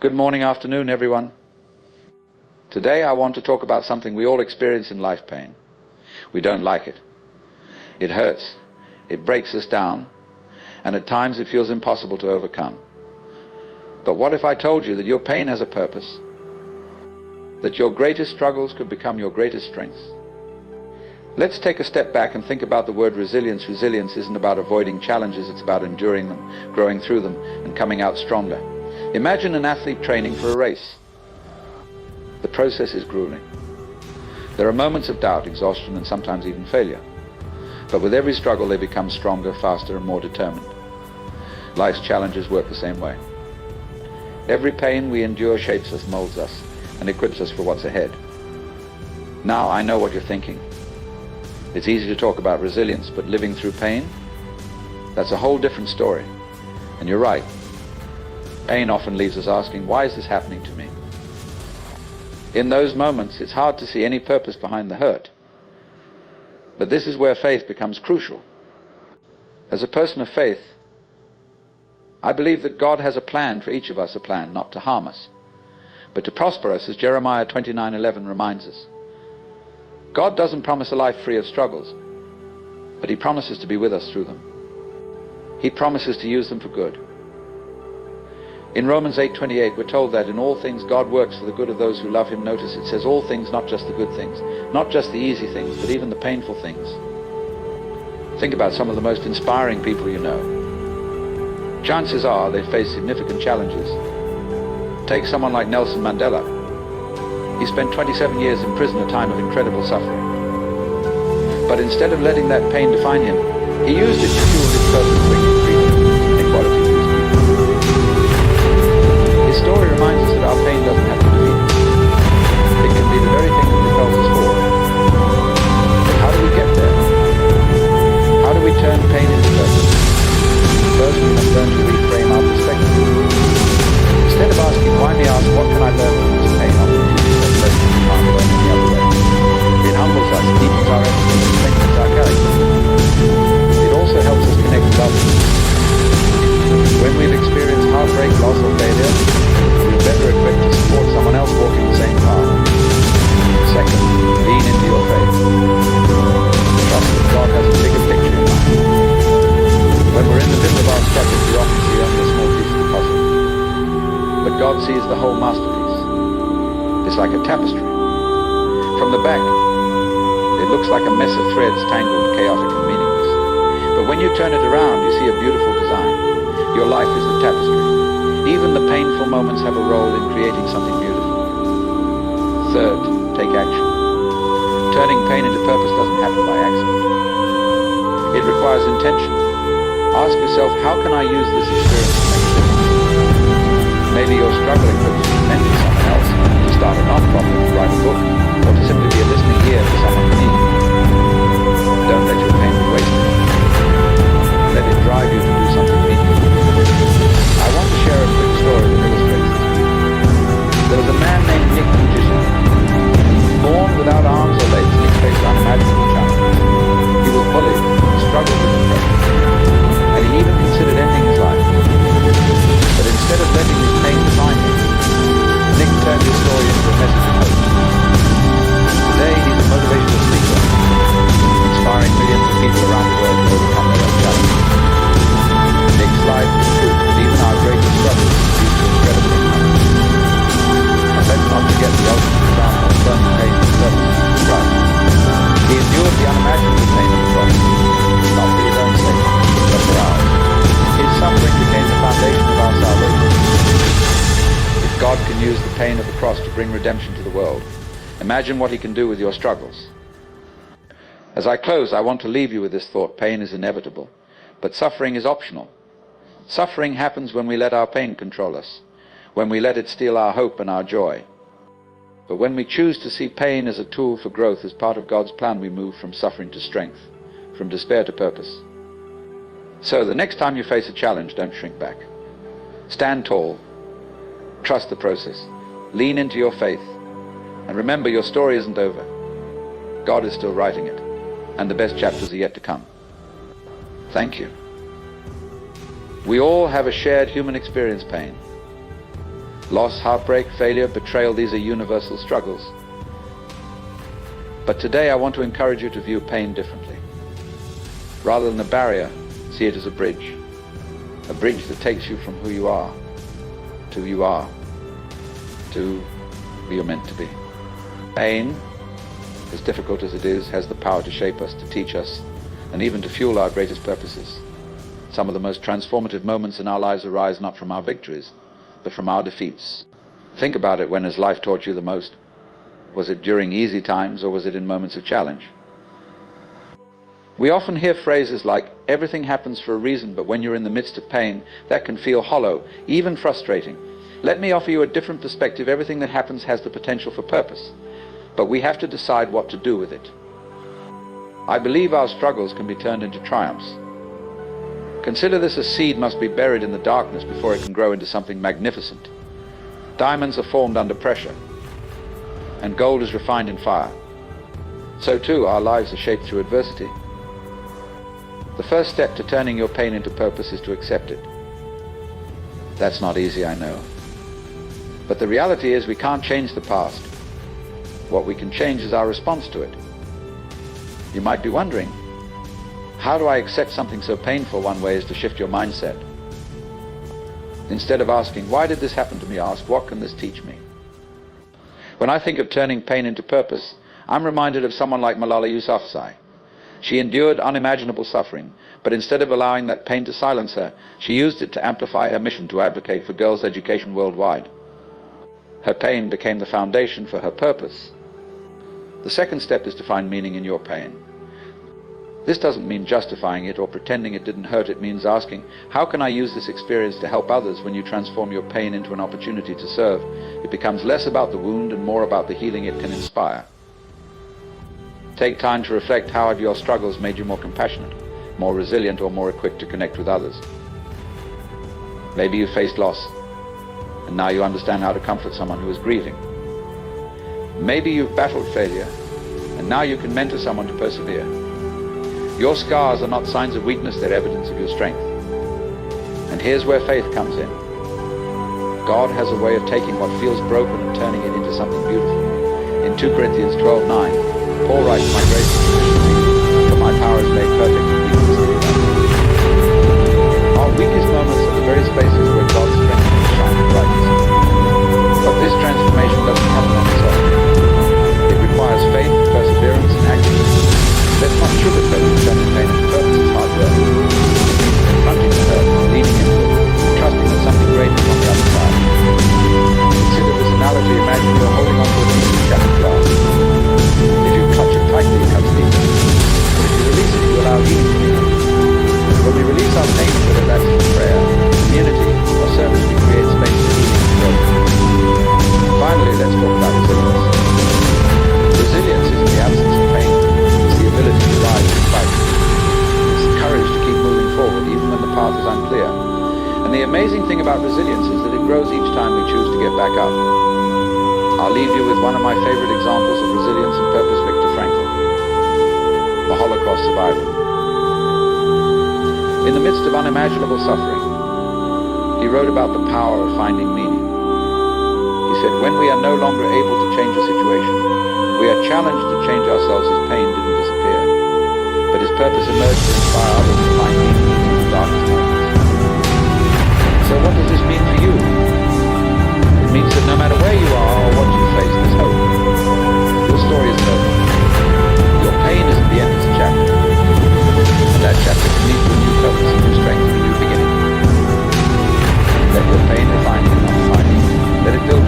Good morning, afternoon, everyone. Today I want to talk about something we all experience in life: pain. We don't like it. It hurts. It breaks us down. And at times it feels impossible to overcome. But what if I told you that your pain has a purpose? That your greatest struggles could become your greatest strengths? Let's take a step back and think about the word resilience. Resilience isn't about avoiding challenges, it's about enduring them, growing through them, and coming out stronger. Imagine an athlete training for a race. The process is grueling. There are moments of doubt, exhaustion, and sometimes even failure. But with every struggle they become stronger, faster, and more determined. Life's challenges work the same way. Every pain we endure shapes us, molds us, and equips us for what's ahead. Now I know what you're thinking. It's easy to talk about resilience, but living through pain, that's a whole different story. And you're right. Pain often leaves us asking, why is this happening to me? In those moments, it's hard to see any purpose behind the hurt. But this is where faith becomes crucial. As a person of faith, I believe that God has a plan for each of us, a plan not to harm us, but to prosper us, as Jeremiah 29:11 reminds us. God doesn't promise a life free of struggles, but He promises to be with us through them. He promises to use them for good. In Romans 8:28, we're told that in all things God works for the good of those who love Him. Notice it says all things, not just the good things, not just the easy things, but even the painful things. Think about some of the most inspiring people you know. Chances are they face significant challenges. Take someone like Nelson Mandela. He spent 27 years in prison, a time of incredible suffering. But instead of letting that pain define him, he used it to fuel his purpose, bringing freedom and equality to his people. His story reminds us that our pain doesn't have to defeat us. It can be the very thing that propels us forward. But how do we get there? How do we turn pain into purpose? First, we must learn to reframe our perspective. Instead of asking, why me ask, what can I learn from this pain? Often teaches us lessons we can't learn any other way. It humbles us, deepens our empathy, and strengthens our character. It also helps us connect with others. When we've experienced heartbreak, loss, or failure, we're better equipped to support someone else walking the same path. Second, lean into your faith. Trust that God has a bigger picture in mind. When we're in the middle of our struggles, we often see only a small piece of the puzzle. But God sees the whole masterpiece. It's like a tapestry. From the back, it looks like a mess of threads, tangled, chaotic, and meaningless. But when you turn it around, you see a beautiful design. Your life is the tapestry. Even the painful moments have a role in creating something beautiful. Third, take action. Turning pain into purpose doesn't happen by accident. It requires intention. Ask yourself, how can I use this experience to make a difference? Maybe you're struggling with mentoring someone else, to start a non-profit, to write a book, or to simply be a listening ear for someone in need. Don't let your pain be wasted. Let it drive you to do something meaningful. I want to share a quick story that illustrates this. There was a man named Nick Magician. Born without arms or legs, Nick faced unimaginable challenges. He was bullied, struggled with depression, and he even considered ending his life. But instead of letting his pain define him, Nick turned his story into a message of hope. Today he's a motivational speaker, inspiring millions of people around the world to overcome their own challenges. Nick's life is proof that even our greatest struggles lead to incredible impact. And let's not forget the ultimate example of turning pain into purpose, Christ. He endured the unimaginable pain of the cross, not for his own sake, but for ours. His suffering became the foundation of our salvation. If God can use the pain of the cross to bring redemption to the world, imagine what He can do with your struggles. As I close, I want to leave you with this thought: pain is inevitable, but suffering is optional. Suffering happens when we let our pain control us, when we let it steal our hope and our joy. But when we choose to see pain as a tool for growth, as part of God's plan, we move from suffering to strength, from despair to purpose. So the next time you face a challenge, don't shrink back. Stand tall. Trust the process. Lean into your faith. And remember, your story isn't over. God is still writing it, and the best chapters are yet to come. Thank you. We all have a shared human experience, pain. Loss, heartbreak, failure, betrayal, these are universal struggles. But today I want to encourage you to view pain differently. Rather than a barrier, see it as a bridge that takes you from who you are to who you are, to who you're meant to be. Pain, as difficult as it is, has the power to shape us, to teach us, and even to fuel our greatest purposes. Some of the most transformative moments in our lives arise not from our victories, but from our defeats. Think about it. When has life taught you the most? Was it during easy times, or was it in moments of challenge? We often hear phrases like, everything happens for a reason, but when you're in the midst of pain, that can feel hollow, even frustrating. Let me offer you a different perspective. Everything that happens has the potential for purpose, but we have to decide what to do with it. I believe our struggles can be turned into triumphs. Consider this: a seed must be buried in the darkness before it can grow into something magnificent. Diamonds are formed under pressure, and gold is refined in fire. So too, our lives are shaped through adversity. The first step to turning your pain into purpose is to accept it. That's not easy, I know. But the reality is we can't change the past. What we can change is our response to it. You might be wondering, how do I accept something so painful? One way is to shift your mindset. Instead of asking, why did this happen to me, ask, what can this teach me? When I think of turning pain into purpose, I'm reminded of someone like Malala Yousafzai. She endured unimaginable suffering, but instead of allowing that pain to silence her, she used it to amplify her mission to advocate for girls' education worldwide. Her pain became the foundation for her purpose. The second step is to find meaning in your pain. This doesn't mean justifying it or pretending it didn't hurt. It means asking, how can I use this experience to help others? When you transform your pain into an opportunity to serve, it becomes less about the wound and more about the healing it can inspire. Take time to reflect, how have your struggles made you more compassionate, more resilient, or more equipped to connect with others? Maybe you faced loss, and now you understand how to comfort someone who is grieving. Maybe you've battled failure, and now you can mentor someone to persevere. Your scars are not signs of weakness, they're evidence of your strength. And here's where faith comes in. God has a way of taking what feels broken and turning it into something beautiful. In 2 Corinthians 12:9, Paul writes, my grace is sufficient, for my power is made perfect in weakness. Our weakest moments are the very spaces where God's strength is shining brightest. But this transformation doesn't happen on its own. It requires faith, perseverance, and action. Let's not sugarcoat it. Turning pain into purpose is hard work. Confronting the hurt, leaning into it, trusting that something great is on the other side. Consider this analogy. Imagine you're holding on to a piece of shattered glass. If you clutch it tightly, it comes deep. But if you release it, you allow healing to begin. When we release our pain, whether that's through prayer, community, or service, we create space for healing to grow. Finally, let's talk about resilience. Resilience isn't the absence of pain. It's the ability to rise despite it. It's the courage to keep moving forward, even when the path is unclear. And the amazing thing about resilience is that it grows each time we choose to get back up. I'll leave you with one of my favorite examples of resilience and purpose, Viktor Frankl, the Holocaust survivor. In the midst of unimaginable suffering, he wrote about the power of finding meaning. He said, when we are no longer able to change a situation, we are challenged to change ourselves. His pain didn't disappear, but his purpose emerged to inspire others to find meaning in the darkest moments. So what does this mean for you? It means that no matter where you are or what you face, there's hope. Your story is over. Your pain isn't the end, it's a chapter. And that chapter can lead to a new purpose, a new strength, and a new beginning. Let your pain refine you, not find you. Let it build